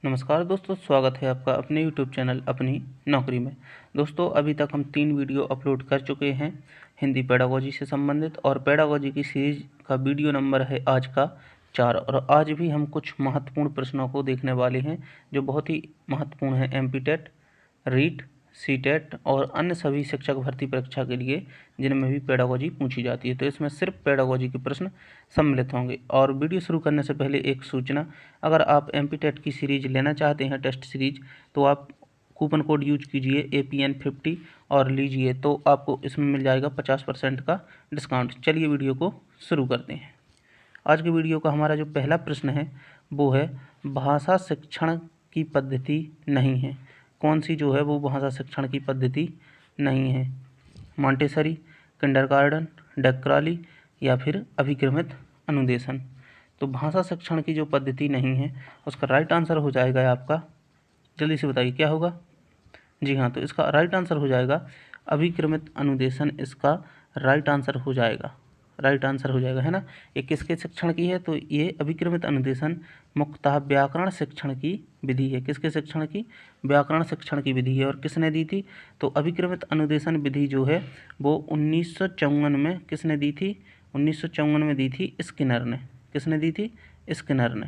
नमस्कार दोस्तों, स्वागत है आपका अपने YouTube चैनल अपनी नौकरी में। दोस्तों, अभी तक हम 3 वीडियो अपलोड कर चुके हैं हिंदी पेडागोजी से संबंधित, और पेडागोजी की सीरीज का वीडियो नंबर है आज का 4। और आज भी हम कुछ महत्वपूर्ण प्रश्नों को देखने वाले हैं जो बहुत ही महत्वपूर्ण है एमपीटेट, रीट, सीटेट और अन्य सभी शिक्षक भर्ती परीक्षा के लिए जिनमें भी पेडागोजी पूछी जाती है। तो इसमें सिर्फ पेडागोजी के प्रश्न सम्मिलित होंगे। और वीडियो शुरू करने से पहले एक सूचना, अगर आप एमपीटेट की सीरीज लेना चाहते हैं, टेस्ट सीरीज, तो आप कूपन कोड यूज कीजिए APN50 और लीजिए, तो आपको इसमें मिल जाएगा 50% का डिस्काउंट। चलिए वीडियो को शुरू करते हैं। आज के वीडियो का हमारा जो पहला प्रश्न है वो है, भाषा शिक्षण की पद्धति नहीं है। कौन सी जो है वो भाषा शिक्षण की पद्धति नहीं है? मॉन्टेसरी, किंडरगार्टन, डक्राली या फिर अभिक्रमित अनुदेशन। तो भाषा शिक्षण की जो पद्धति नहीं है उसका राइट आंसर हो जाएगा आपका, जल्दी से बताइए क्या होगा? जी हाँ, तो इसका राइट आंसर हो जाएगा अभिक्रमित अनुदेशन। इसका राइट आंसर हो जाएगा, है ना। ये किसके शिक्षण की है? तो ये अभिक्रमित अनुदेशन मुख्यतः व्याकरण शिक्षण की विधि है। किसके शिक्षण की? व्याकरण शिक्षण की विधि है। और किसने दी थी? तो अभिक्रमित अनुदेशन विधि जो है वो 1954 में किसने दी थी? 1954 में दी थी स्किनर ने। किसने दी थी? स्किनर ने।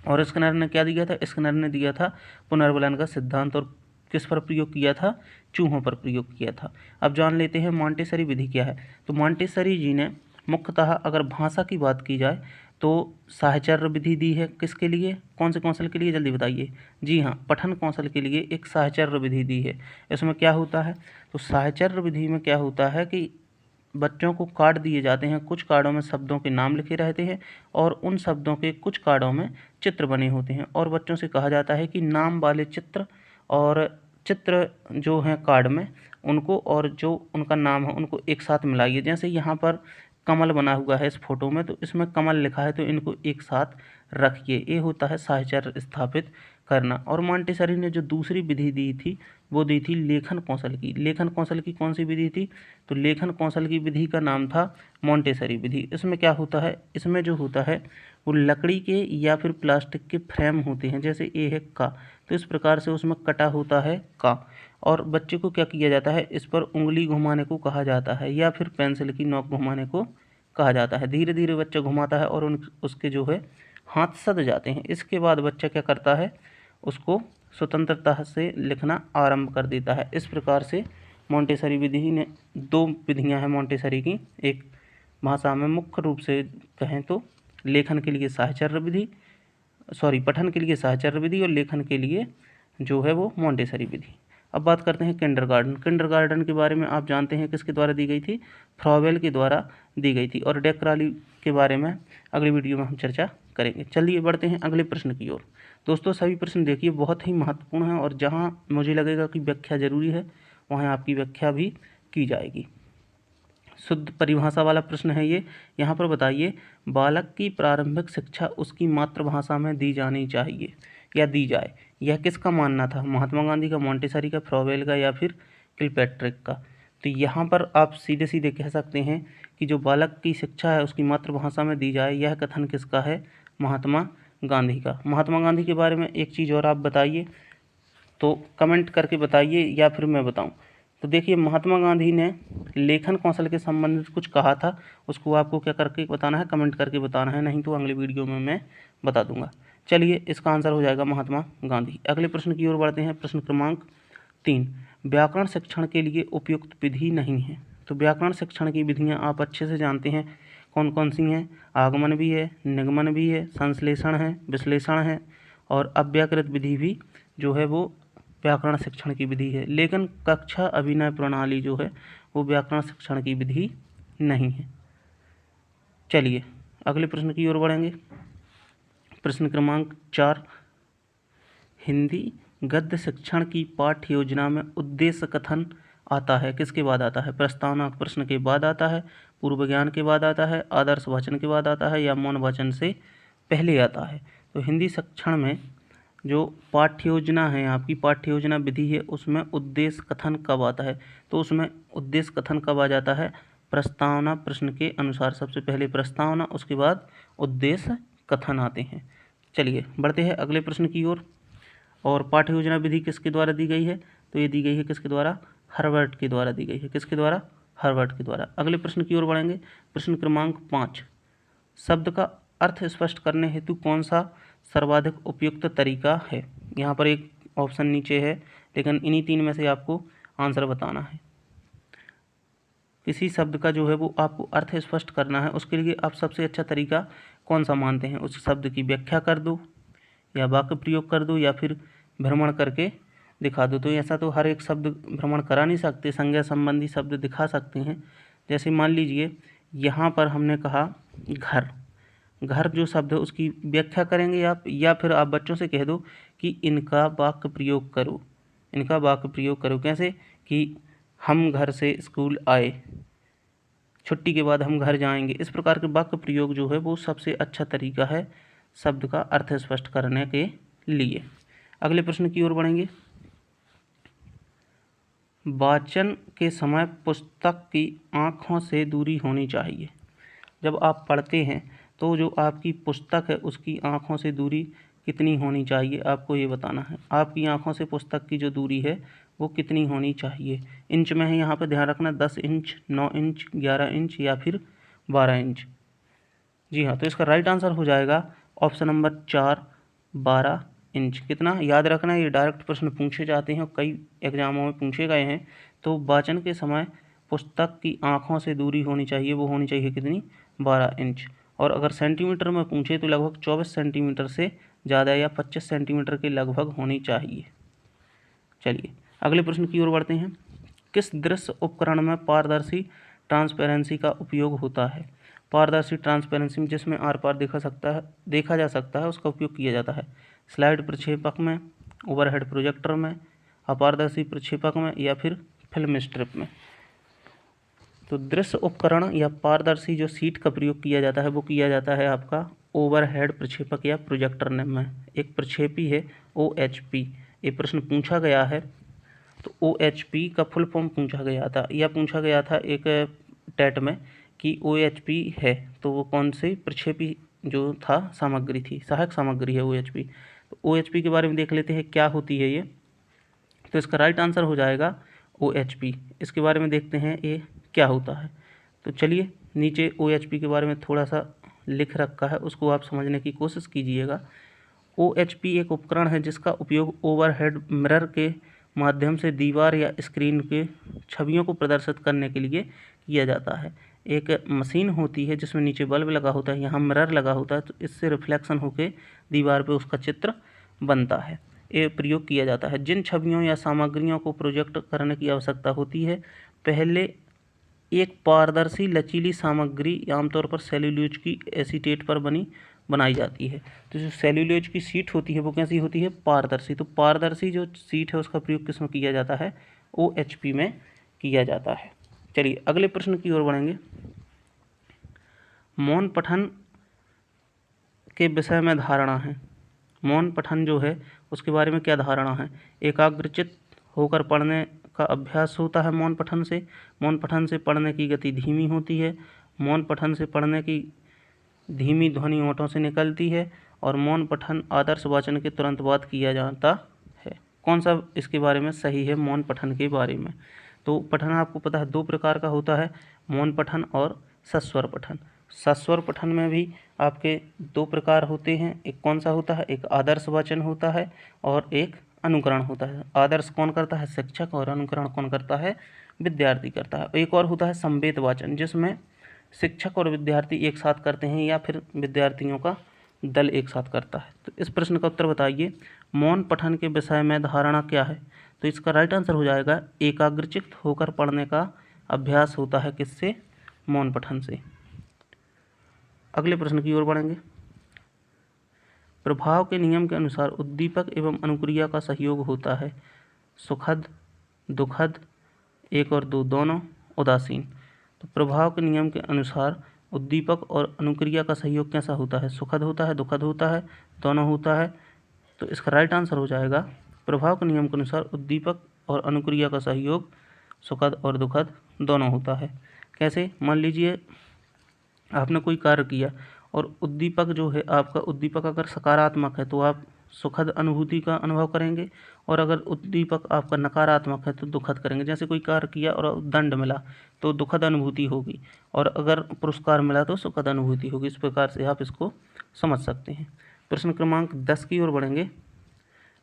और स्किनर ने क्या दिया था? स्किनर ने दिया था पुनर्विलन का सिद्धांत। और किस पर प्रयोग किया था? चूहों पर प्रयोग किया था। अब जान लेते हैं मॉन्टेसरी विधि क्या है। तो मॉन्टेसरी जी ने मुख्यतः अगर भाषा की बात की जाए तो साहचर्य विधि दी है। किसके लिए? कौन से कौशल के लिए? जल्दी बताइए। जी हाँ, पठन कौशल के लिए एक साहचर्य विधि दी है। इसमें क्या होता है? तो साहचर्य विधि में क्या होता है कि बच्चों को कार्ड दिए जाते हैं, कुछ कार्डों में शब्दों के नाम लिखे रहते हैं और उन शब्दों के कुछ कार्डों में चित्र बने होते हैं, और बच्चों से कहा जाता है कि नाम वाले चित्र और चित्र जो हैं कार्ड में, उनको और जो उनका नाम है उनको एक साथ मिलाइए। जैसे यहाँ पर कमल बना हुआ है इस फोटो में, तो इसमें कमल लिखा है, तो इनको एक साथ रखिए। ये होता है साहचर्य स्थापित करना। और मॉन्टेसरी ने जो दूसरी विधि दी थी वो दी थी लेखन कौशल की। लेखन कौशल की कौन सी विधि थी? तो लेखन कौशल की विधि का नाम था मॉन्टेसरी विधि। इसमें क्या होता है? इसमें जो होता है वो लकड़ी के या फिर प्लास्टिक के फ्रेम होते हैं। जैसे ये है का, तो इस प्रकार से उसमें कटा होता है का, और बच्चे को क्या किया जाता है? इस पर उंगली घुमाने को कहा जाता है या फिर पेंसिल की नोक घुमाने को कहा जाता है। धीरे धीरे बच्चा घुमाता है और उसके जो है हाथ सद जाते हैं। इसके बाद बच्चा क्या करता है? उसको स्वतंत्रता से लिखना आरंभ कर देता है। इस प्रकार से मॉन्टेसरी विधि ने, दो विधियां हैं मॉन्टेसरी की। एक भाषा में मुख्य रूप से कहें तो लेखन के लिए साहचर्य विधि, पठन के लिए साहचर्य विधि, और लेखन के लिए जो है वो मॉन्टेसरी विधि। अब बात करते हैं किंडरगार्टन। किंडरगार्टन के बारे में आप जानते हैं किसके द्वारा दी गई थी? फ्रॉवेल के द्वारा दी गई थी। और डेक्राली के बारे में अगली वीडियो में हम चर्चा करेंगे। चलिए बढ़ते हैं अगले प्रश्न की ओर। दोस्तों, सभी प्रश्न देखिए बहुत ही महत्वपूर्ण हैं, और जहां मुझे लगेगा कि व्याख्या जरूरी है वहां आपकी व्याख्या भी की जाएगी। शुद्ध परिभाषा वाला प्रश्न है ये। यहाँ पर बताइए, बालक की प्रारंभिक शिक्षा उसकी मातृभाषा में दी जानी चाहिए या दी जाए, यह किसका मानना था? महात्मा गांधी का, मॉन्टेसरी का, फ्रॉवेल का या फिर किलपैट्रिक का? तो यहाँ पर आप सीधे सीधे कह सकते हैं कि जो बालक की शिक्षा है उसकी मातृभाषा में दी जाए, यह कथन किसका है? महात्मा गांधी का। महात्मा गांधी के बारे में एक चीज़ और आप बताइए, तो कमेंट करके बताइए या फिर मैं बताऊं। तो देखिए, महात्मा गांधी ने लेखन कौशल के संबंधित कुछ कहा था, उसको आपको क्या करके बताना है? कमेंट करके बताना है, नहीं तो अगली वीडियो में मैं बता दूंगा। चलिए, इसका आंसर हो जाएगा महात्मा गांधी। अगले प्रश्न की ओर बढ़ते हैं। प्रश्न क्रमांक 3, व्याकरण शिक्षण के लिए उपयुक्त विधि नहीं है। तो व्याकरण शिक्षण की विधियाँ आप अच्छे से जानते हैं कौन कौन सी हैं। आगमन भी है, निगमन भी है, संश्लेषण है, विश्लेषण है, और अव्याकृत विधि भी जो है वो व्याकरण शिक्षण की विधि है। लेकिन कक्षा अभिनय प्रणाली जो है वो व्याकरण शिक्षण की विधि नहीं है। चलिए अगले प्रश्न की ओर बढ़ेंगे। प्रश्न क्रमांक 4, हिंदी गद्य शिक्षण की पाठ्य योजना में उद्देश्य कथन आता है, किसके बाद आता है? प्रस्तावनात्मक प्रश्न के बाद आता है, पूर्व ज्ञान के बाद आता है, आदर्श वाचन के बाद आता है, या मौन वाचन से पहले आता है? तो हिंदी शिक्षण में जो पाठ्य योजना है, आपकी पाठ्य योजना विधि है, उसमें उद्देश्य कथन कब आता है? तो उसमें उद्देश्य कथन कब आ जाता है? प्रस्तावना प्रश्न के अनुसार सबसे पहले प्रस्तावना, उसके बाद उद्देश्य कथन आते हैं। चलिए बढ़ते हैं अगले प्रश्न की ओर। और पाठ्य योजना विधि किसके द्वारा दी गई है? तो ये दी गई है किसके द्वारा? हर्बर्ट के द्वारा दी गई है। किसके द्वारा? हर्बर्ट के द्वारा। अगले प्रश्न की ओर बढ़ेंगे। प्रश्न क्रमांक 5, शब्द का अर्थ स्पष्ट करने हेतु कौन सा सर्वाधिक उपयुक्त तरीका है? यहाँ पर एक ऑप्शन नीचे है, लेकिन इन्हीं 3 में से आपको आंसर बताना है। किसी शब्द का जो है वो आपको अर्थ स्पष्ट करना है, उसके लिए आप सबसे अच्छा तरीका कौन सा मानते हैं? उस शब्द की व्याख्या कर दो, या वाक्य प्रयोग कर दो, या फिर भ्रमण करके दिखा दो। तो ऐसा तो हर एक शब्द भ्रमण करा नहीं सकते, संज्ञा संबंधी शब्द दिखा सकते हैं। जैसे मान लीजिए यहाँ पर हमने कहा घर, घर जो शब्द है उसकी व्याख्या करेंगे आप, या फिर आप बच्चों से कह दो कि इनका वाक्य प्रयोग करो। इनका वाक्य प्रयोग करो कैसे? कि हम घर से स्कूल आए, छुट्टी के बाद हम घर जाएंगे। इस प्रकार के वाक्य प्रयोग जो है वो सबसे अच्छा तरीका है शब्द का अर्थ स्पष्ट करने के लिए। अगले प्रश्न की ओर बढ़ेंगे। वाचन के समय पुस्तक की आँखों से दूरी होनी चाहिए। जब आप पढ़ते हैं तो जो आपकी पुस्तक है उसकी आँखों से दूरी कितनी होनी चाहिए, आपको ये बताना है। आपकी आँखों से पुस्तक की जो दूरी है वो कितनी होनी चाहिए? इंच में है, यहाँ पर ध्यान रखना। 10 इंच, 9 इंच, 11 इंच या फिर 12 इंच। जी हाँ, तो इसका राइट आंसर हो जाएगा ऑप्शन नंबर 4, 12 इंच। कितना? याद रखना, ये डायरेक्ट प्रश्न पूछे जाते हैं, कई एग्जामों में पूछे गए हैं। तो वाचन के समय पुस्तक की आँखों से दूरी होनी चाहिए, वो होनी चाहिए कितनी? 12 इंच। और अगर सेंटीमीटर में पूछे तो लगभग 24 सेंटीमीटर से ज़्यादा या 25 सेंटीमीटर के लगभग होनी चाहिए। चलिए अगले प्रश्न की ओर बढ़ते हैं। किस दृश्य उपकरण में पारदर्शी ट्रांसपेरेंसी का उपयोग होता है? पारदर्शी ट्रांसपेरेंसी में जिसमें आर पार देखा जा सकता है उसका उपयोग किया जाता है। स्लाइड प्रक्षेपक में, ओवरहेड प्रोजेक्टर में, अपारदर्शी प्रक्षेपक में, या फिर फिल्म स्ट्रिप में। तो दृश्य उपकरण या पारदर्शी जो सीट का प्रयोग किया जाता है वो किया जाता है आपका ओवरहेड प्रक्षेपक या प्रोजेक्टर में। एक प्रक्षेपी है OHP। ये प्रश्न पूछा गया है, तो OHP का फुल फॉर्म पूछा गया था, या पूछा गया था एक टेट में कि OHP है तो वो कौन सी प्रक्षेपी जो था सामग्री थी, सहायक सामग्री है OHP। तो OHP के बारे में देख लेते हैं क्या होती है ये। तो इसका राइट आंसर हो जाएगा OHP। इसके बारे में देखते हैं ये क्या होता है। तो चलिए नीचे OHP के बारे में थोड़ा सा लिख रखा है, उसको आप समझने की कोशिश कीजिएगा। OHP एक उपकरण है जिसका उपयोग ओवरहेड मिरर के माध्यम से दीवार या स्क्रीन के छवियों को प्रदर्शित करने के लिए किया जाता है। एक मशीन होती है जिसमें नीचे बल्ब लगा होता है, यहाँ मिरर लगा होता है, तो इससे रिफ्लेक्शन होकर दीवार पे उसका चित्र बनता है। ये प्रयोग किया जाता है। जिन छवियों या सामग्रियों को प्रोजेक्ट करने की आवश्यकता होती है, पहले एक पारदर्शी लचीली सामग्री आमतौर पर सेल्यूलोज की एसीटेट पर बनाई जाती है। तो जो सेल्यूलोज की सीट होती है वो कैसी होती है? पारदर्शी। तो पारदर्शी जो सीट है उसका प्रयोग किसमें किया जाता है? OHP में किया जाता है। चलिए अगले प्रश्न की ओर बढ़ेंगे। मौन पठन के विषय में धारणा है। मौन पठन जो है उसके बारे में क्या धारणा है? एकाग्रचित्त होकर पढ़ने का अभ्यास होता है मौन पठन से। मौन पठन से पढ़ने की गति धीमी होती है। मौन पठन से पढ़ने की धीमी ध्वनि होठों से निकलती है। और मौन पठन आदर्श वाचन के तुरंत बाद किया जाता है। कौन सा इसके बारे में सही है मौन पठन के बारे में? तो पठन आपको पता है 2 प्रकार का होता है, मौन पठन और सस्वर पठन। सस्वर पठन में भी आपके 2 प्रकार होते हैं। एक कौन सा होता है? एक आदर्श वाचन होता है और एक अनुकरण होता है। आदर्श कौन करता है? शिक्षक। और अनुकरण कौन करता है? विद्यार्थी करता है। एक और होता है संवेद वाचन, जिसमें शिक्षक और विद्यार्थी एक साथ करते हैं या फिर विद्यार्थियों का दल एक साथ करता है। तो इस प्रश्न का उत्तर बताइए, मौन पठन के विषय में धारणा क्या है? तो इसका राइट आंसर हो जाएगा एकाग्रचित्त होकर पढ़ने का अभ्यास होता है किससे? मौन पठन से। अगले प्रश्न की ओर बढ़ेंगे। प्रभाव के नियम के अनुसार उद्दीपक एवं अनुक्रिया का सहयोग होता है। सुखद, दुखद, 1 और 2 दोनों, उदासीन। तो प्रभाव के नियम के अनुसार उद्दीपक और अनुक्रिया का सहयोग कैसा होता है? सुखद होता है, दुखद होता है, दोनों होता है। तो इसका राइट आंसर हो जाएगा प्रभाव के नियम के अनुसार उद्दीपक और अनुक्रिया का सहयोग सुखद और दुखद दोनों होता है। कैसे? मान लीजिए आपने कोई कार्य किया और उद्दीपक जो है आपका, उद्दीपक अगर सकारात्मक है तो आप सुखद अनुभूति का अनुभव करेंगे, और अगर उद्दीपक आपका नकारात्मक है तो दुखद करेंगे। जैसे कोई कार्य किया और दंड मिला तो दुखद अनुभूति होगी, और अगर पुरस्कार मिला तो सुखद अनुभूति होगी। इस प्रकार से आप इसको समझ सकते हैं। प्रश्न क्रमांक 10 की ओर बढ़ेंगे।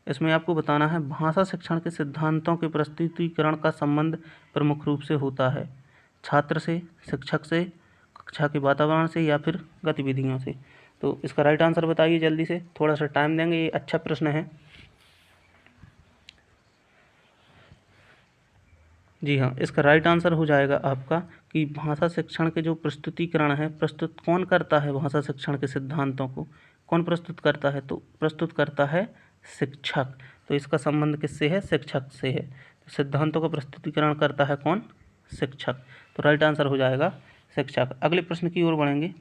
इसमें आपको बताना है, भाषा शिक्षण के सिद्धांतों के प्रस्तुतीकरण का संबंध प्रमुख रूप से होता है छात्र से, शिक्षक से, कक्षा के वातावरण से, या फिर गतिविधियों से। तो इसका राइट आंसर बताइए जल्दी से, थोड़ा सा टाइम देंगे, ये अच्छा प्रश्न है। जी हाँ, इसका राइट आंसर हो जाएगा आपका कि भाषा शिक्षण के जो प्रस्तुतिकरण है, प्रस्तुत कौन करता है भाषा शिक्षण के सिद्धांतों को, कौन प्रस्तुत करता है? तो प्रस्तुत करता है शिक्षक। तो इसका संबंध किससे है? शिक्षक से है। तो सिद्धांतों का प्रस्तुतिकरण करता है कौन? शिक्षक। तो राइट आंसर हो जाएगा शिक्षक। अगले प्रश्न की ओर बढ़ेंगे।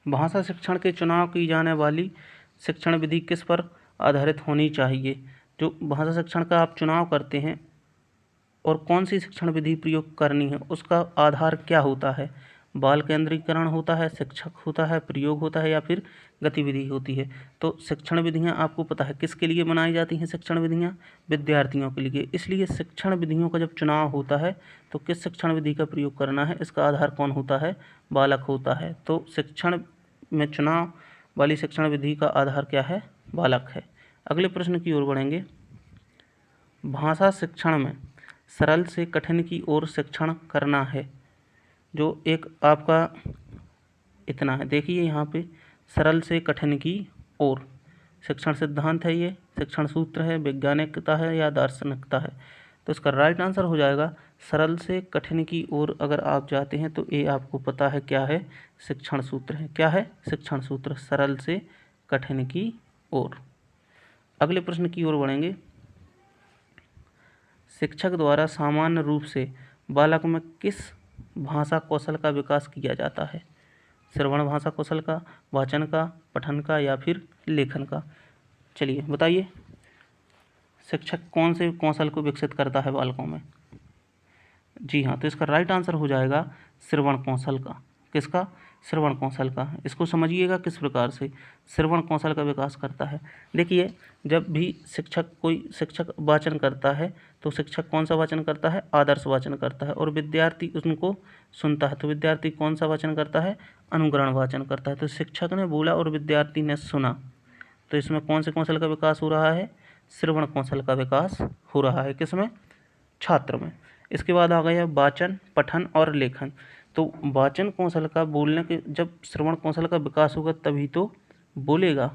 भाषा शिक्षण के चुनाव की जाने वाली शिक्षण विधि किस पर आधारित होनी चाहिए? जो भाषा शिक्षण का आप चुनाव करते हैं और कौन सी शिक्षण विधि प्रयोग करनी है, उसका आधार क्या होता है? बाल केंद्रीकरण होता है, शिक्षक होता है, प्रयोग होता है, या फिर गतिविधि होती है? तो शिक्षण विधियां आपको पता है किसके लिए बनाई जाती हैं? शिक्षण विधियां विद्यार्थियों के लिए। इसलिए शिक्षण विधियों का जब चुनाव होता है तो किस शिक्षण विधि का प्रयोग करना है, इसका आधार कौन होता है? बालक होता है। तो शिक्षण में चुनाव वाली शिक्षण विधि का आधार क्या है? बालक है। अगले प्रश्न की ओर बढ़ेंगे। भाषा शिक्षण में सरल से कठिन की ओर शिक्षण करना है, जो एक आपका इतना है, देखिए यहाँ पे सरल से कठिन की ओर शिक्षण सिद्धांत है, ये शिक्षण सूत्र है, वैज्ञानिकता है या दार्शनिकता है? तो इसका राइट आंसर हो जाएगा सरल से कठिन की ओर। अगर आप जाते हैं तो ये आपको पता है क्या है? शिक्षण सूत्र है। क्या है? शिक्षण सूत्र, सरल से कठिन की ओर। अगले प्रश्न की ओर बढ़ेंगे। शिक्षक द्वारा सामान्य रूप से बालक में किस भाषा कौशल का विकास किया जाता है? श्रवण भाषा कौशल का, वाचन का, पठन का, या फिर लेखन का? चलिए बताइए, शिक्षक कौन से कौशल को विकसित करता है बालकों में? जी हाँ, तो इसका राइट आंसर हो जाएगा श्रवण कौशल का। किसका? श्रवण कौशल का। इसको समझिएगा किस प्रकार से श्रवण कौशल का विकास करता है। देखिए, जब भी कोई शिक्षक वाचन करता है तो शिक्षक कौन सा वाचन करता है? आदर्श वाचन करता है। और विद्यार्थी उनको सुनता है तो विद्यार्थी कौन सा वाचन करता है? अनुकरण वाचन करता है। तो शिक्षक ने बोला और विद्यार्थी ने सुना, तो इसमें कौन से कौशल का विकास हो रहा है? श्रवण कौशल का विकास हो रहा है। किसमें? छात्र में। इसके बाद आ गया वाचन, पठन और लेखन। तो वाचन कौशल का, बोलने के, जब श्रवण कौशल का विकास होगा तभी तो बोलेगा।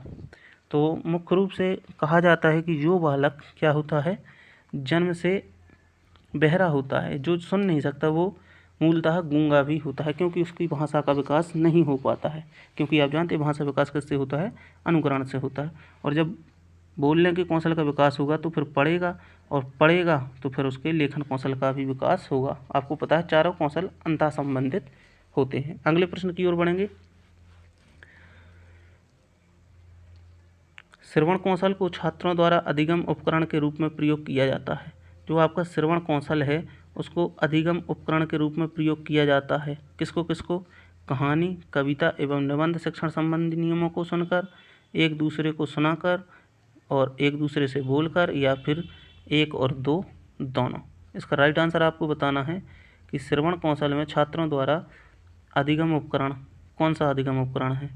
तो मुख्य रूप से कहा जाता है कि जो बालक क्या होता है, जन्म से बहरा होता है, जो सुन नहीं सकता, वो मूलतः गूंगा भी होता है, क्योंकि उसकी भाषा का विकास नहीं हो पाता है। क्योंकि आप जानते हैं भाषा विकास किससे होता है? अनुकरण से होता है। और जब बोलने के कौशल का विकास होगा तो फिर पढ़ेगा, और पढ़ेगा तो फिर उसके लेखन कौशल का भी विकास होगा। आपको पता है चारों कौशल अंतः संबंधित होते हैं। अगले प्रश्न की ओर बढ़ेंगे। श्रवण कौशल को छात्रों द्वारा अधिगम उपकरण के रूप में प्रयोग किया जाता है। जो आपका श्रवण कौशल है उसको अधिगम उपकरण के रूप में प्रयोग किया जाता है। किसको किसको? कहानी, कविता एवं निबंध शिक्षण संबंधी नियमों को सुनकर, एक दूसरे को सुनाकर, और एक दूसरे से बोलकर, या फिर एक और दो दोनों? इसका राइट आंसर आपको बताना है कि श्रवण कौशल में छात्रों द्वारा अधिगम उपकरण, कौन सा अधिगम उपकरण है?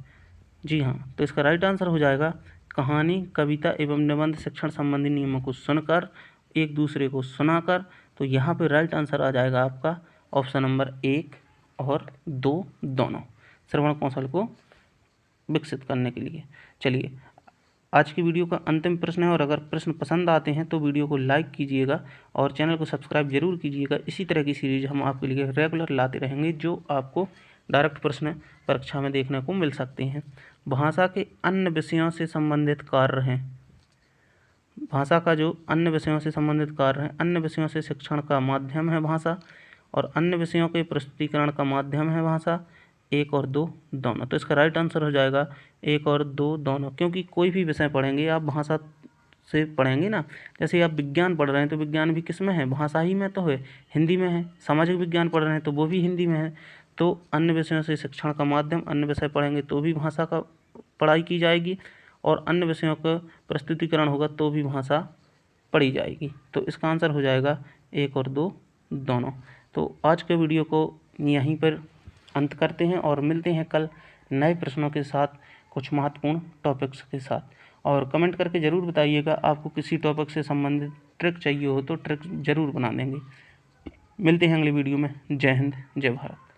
जी हाँ, तो इसका राइट आंसर हो जाएगा कहानी, कविता एवं निबंध शिक्षण संबंधी नियमों को सुनकर, एक दूसरे को सुनाकर। तो यहाँ पे राइट आंसर आ जाएगा आपका ऑप्शन नंबर 1 और 2 दोनों, श्रवण कौशल को विकसित करने के लिए। चलिए, आज की वीडियो का अंतिम प्रश्न है, और अगर प्रश्न पसंद आते हैं तो वीडियो को लाइक कीजिएगा और चैनल को सब्सक्राइब जरूर कीजिएगा। इसी तरह की सीरीज हम आपके लिए रेगुलर लाते रहेंगे, जो आपको डायरेक्ट प्रश्न परीक्षा में देखने को मिल सकते हैं। भाषा के अन्य विषयों से संबंधित कार्य हैं। भाषा का जो अन्य विषयों से संबंधित कार्य हैं, अन्य विषयों से शिक्षण का माध्यम है भाषा, और अन्य विषयों के प्रस्तुतीकरण का माध्यम है भाषा। 1 और 2 दोनों। तो इसका राइट आंसर हो जाएगा 1 और 2 दोनों, क्योंकि कोई भी विषय पढ़ेंगे आप, भाषा से पढ़ेंगे ना। जैसे आप विज्ञान पढ़ रहे हैं तो विज्ञान भी किस में है, भाषा ही में तो है, हिंदी में है। सामाजिक विज्ञान पढ़ रहे हैं तो वो भी हिंदी में है। तो अन्य विषयों से शिक्षण का माध्यम, अन्य विषय पढ़ेंगे तो भी भाषा का पढ़ाई की जाएगी, और अन्य विषयों का प्रस्तुतिकरण होगा तो भी भाषा पढ़ी जाएगी। तो इसका आंसर हो जाएगा 1 और 2 दोनों। तो आज के वीडियो को यहीं पर अंत करते हैं और मिलते हैं कल नए प्रश्नों के साथ, कुछ महत्वपूर्ण टॉपिक्स के साथ। और कमेंट करके ज़रूर बताइएगा आपको किसी टॉपिक से संबंधित ट्रिक चाहिए हो तो ट्रिक ज़रूर बना देंगे। मिलते हैं अगले वीडियो में। जय हिंद, जय भारत।